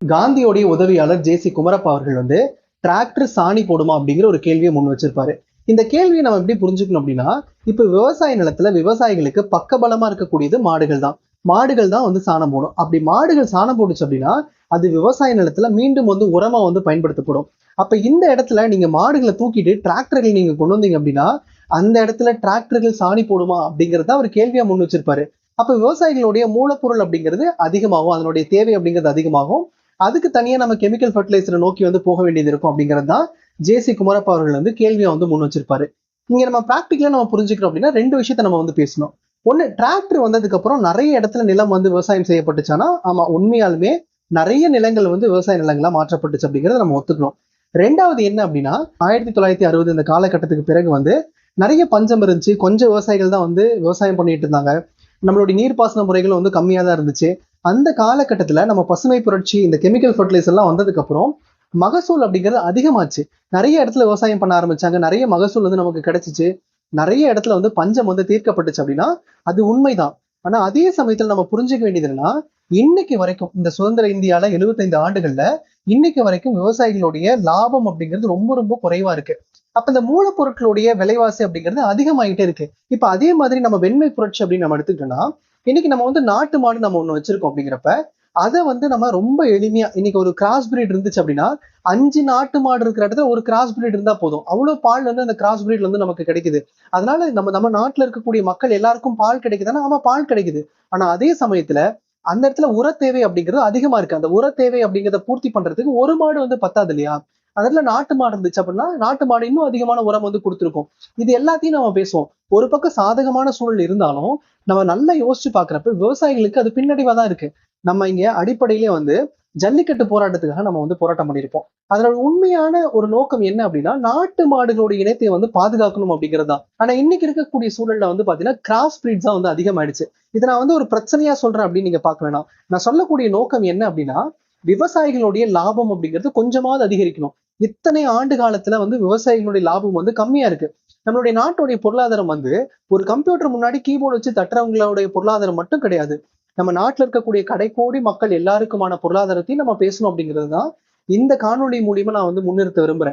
காந்தியோடைய உதவியாளர் J C Kumarappa அவர்கள் வந்து டிராக்டர் சாணி போடுமா அப்படிங்கிற ஒரு கேள்வியை முன் வச்சிருப்பாரு. இந்த கேள்வியை நம்ம எப்படி புரிஞ்சுக்கணும் அப்படின்னா, இப்ப விவசாய நிலத்துல விவசாயிகளுக்கு பக்கபலமா இருக்கக்கூடியது மாடுகள் தான். மாடுகள் தான் வந்து சாணம் போடும். அப்படி மாடுகள் சாணம் போடுச்சு அப்படின்னா அது விவசாய நிலத்துல மீண்டும் வந்து உரமா வந்து பயன்படுத்தப்படும். அப்ப இந்த இடத்துல நீங்க மாடுகளை தூக்கிட்டு டிராக்டர்கள் நீங்க கொண்டு வந்தீங்க அப்படின்னா அந்த இடத்துல டிராக்டர்கள் சாணி போடுமா அப்படிங்கறத ஒரு கேள்வியா முன் வச்சிருப்பாரு. அப்ப விவசாயிகளுடைய மூலப்பொருள் அப்படிங்கிறது அதிகமாகும், அதனுடைய தேவை அப்படிங்கிறது அதிகமாகும். அதுக்கு தனியா நம்ம கெமிக்கல் ஃபர்டிலைசரை நோக்கி வந்து போக வேண்டியது இருக்கும் அப்படிங்கிறது தான் ஜே சி குமரப்பா அவர்கள் வந்து கேள்வியா வந்து முன் வச்சிருப்பாரு. இங்க நம்ம பிராக்டிகலா நம்ம புரிஞ்சுக்கிறோம் அப்படின்னா ரெண்டு விஷயத்த நம்ம வந்து பேசணும். ஒண்ணு, டிராக்டர் வந்ததுக்கு அப்புறம் நிறைய இடத்துல நிலம் வந்து விவசாயம் செய்யப்பட்டுச்சானா ஆமா, உண்மையாலுமே நிறைய நிலங்கள் வந்து விவசாய நிலங்களா மாற்றப்பட்டுச்சு அப்படிங்கறத நம்ம ஒத்துக்கணும். ரெண்டாவது என்ன அப்படின்னா 1960 இந்த காலகட்டத்துக்கு பிறகு வந்து நிறைய பஞ்சம் இருந்துச்சு, கொஞ்சம் விவசாயிகள் தான் வந்து விவசாயம் பண்ணிட்டு இருந்தாங்க. நம்மளுடைய நீர்ப்பாசன முறைகளும் வந்து கம்மியா தான் இருந்துச்சு. அந்த காலகட்டத்துல நம்ம பசுமை புரட்சி இந்த கெமிக்கல் ஃபர்டிலைசர் எல்லாம் வந்ததுக்கு அப்புறம் மகசூல் அப்படிங்கிறது அதிகமாச்சு. நிறைய இடத்துல விவசாயம் பண்ண ஆரம்பிச்சாங்க, நிறைய மகசூல் வந்து நமக்கு கிடைச்சிச்சு. நிறைய இடத்துல வந்து பஞ்சம் வந்து தீர்க்கப்பட்டுச்சு அப்படின்னா அது உண்மைதான். ஆனா அதே சமயத்துல நம்ம புரிஞ்சுக்க வேண்டியது என்னன்னா, இன்னைக்கு வரைக்கும் இந்த சுதந்திர இந்தியால 75 ஆண்டுகள்ல இன்னைக்கு வரைக்கும் விவசாயிகளுடைய லாபம் அப்படிங்கிறது ரொம்ப ரொம்ப குறைவா இருக்கு. அப்ப இந்த மூலப்பொருட்களுடைய விலைவாசி அப்படிங்கிறது அதிகமாயிட்டே இருக்கு. இப்ப அதே மாதிரி நம்ம வெண்மை புரட்சி அப்படின்னு நம்ம எடுத்துக்கிட்டோம்னா இன்னைக்கு நம்ம வந்து நாட்டு மாடு நம்ம ஒண்ணு வச்சிருக்கோம் அப்படிங்கிறப்ப அதை வந்து நம்ம ரொம்ப எளிமையா இன்னைக்கு ஒரு கிராஸ் பிரீட் இருந்துச்சு அப்படின்னா 5 நாட்டு மாடு இருக்கிற இடத்துல ஒரு கிராஸ் பிரீட் இருந்தா போதும், அவ்வளவு பால் வந்து அந்த கிராஸ் பிரீட்ல இருந்து நமக்கு கிடைக்குது. அதனால நம்ம நம்ம நாட்டுல இருக்கக்கூடிய மக்கள் எல்லாருக்கும் பால் கிடைக்குதுன்னா ஆமா, பால் கிடைக்குது. ஆனா அதே சமயத்துல அந்த இடத்துல உர தேவை அப்படிங்கிறது அதிகமா இருக்கு. அந்த உர தேவை அப்படிங்கிறத பூர்த்தி பண்றதுக்கு ஒரு மாடு வந்து பத்தாது இல்லையா? அதுல நாட்டு மாடு இருந்துச்சு அப்படின்னா நாட்டு மாடு இன்னும் அதிகமான உரம் வந்து கொடுத்துருக்கும். இது எல்லாத்தையும் நம்ம பேசுவோம். ஒரு பக்கம் சாதகமான சூழல் இருந்தாலும் நம்ம நல்லா யோசிச்சு பாக்குறப்ப விவசாயிகளுக்கு அது பின்னடைவா தான் இருக்கு. நம்ம இங்க அடிப்படையிலே வந்து ஜல்லிக்கட்டு போராட்டத்துக்காக நம்ம வந்து போராட்டம் பண்ணியிருப்போம். அதோட உண்மையான ஒரு நோக்கம் என்ன அப்படின்னா நாட்டு மாடுகளோட இனத்தை வந்து பாதுகாக்கணும் அப்படிங்கிறது தான். ஆனா இன்னைக்கு இருக்கக்கூடிய சூழல்ல வந்து பாத்தீங்கன்னா கிராஸ் பிரீட்ஸ் தான் வந்து அதிகமாயிடுச்சு. இதை நான் வந்து ஒரு பிரச்சனையா சொல்றேன் அப்படின்னு நீங்க பார்க்க வேணாம். நான் சொல்லக்கூடிய நோக்கம் என்ன அப்படின்னா விவசாயிகளுடைய லாபம் அப்படிங்கிறது கொஞ்சமாவது அதிகரிக்கணும். இத்தனை ஆண்டு காலத்துல வந்து விவசாயிகளுடைய லாபம் வந்து கம்மியா இருக்கு. நம்மளுடைய நாட்டுடைய பொருளாதாரம் வந்து ஒரு கம்ப்யூட்டர் முன்னாடி கீபோர்டு வச்சு தட்டுறவங்களுடைய பொருளாதாரம் மட்டும் கிடையாது. நம்ம நாட்டுல இருக்கக்கூடிய கடைக்கோடி மக்கள் எல்லாருக்குமான பொருளாதாரத்தையும் நம்ம பேசணும் அப்படிங்கிறது தான் இந்த காணொலி மூலியமா நான் வந்து முன்னிறுத்த விரும்புறேன்.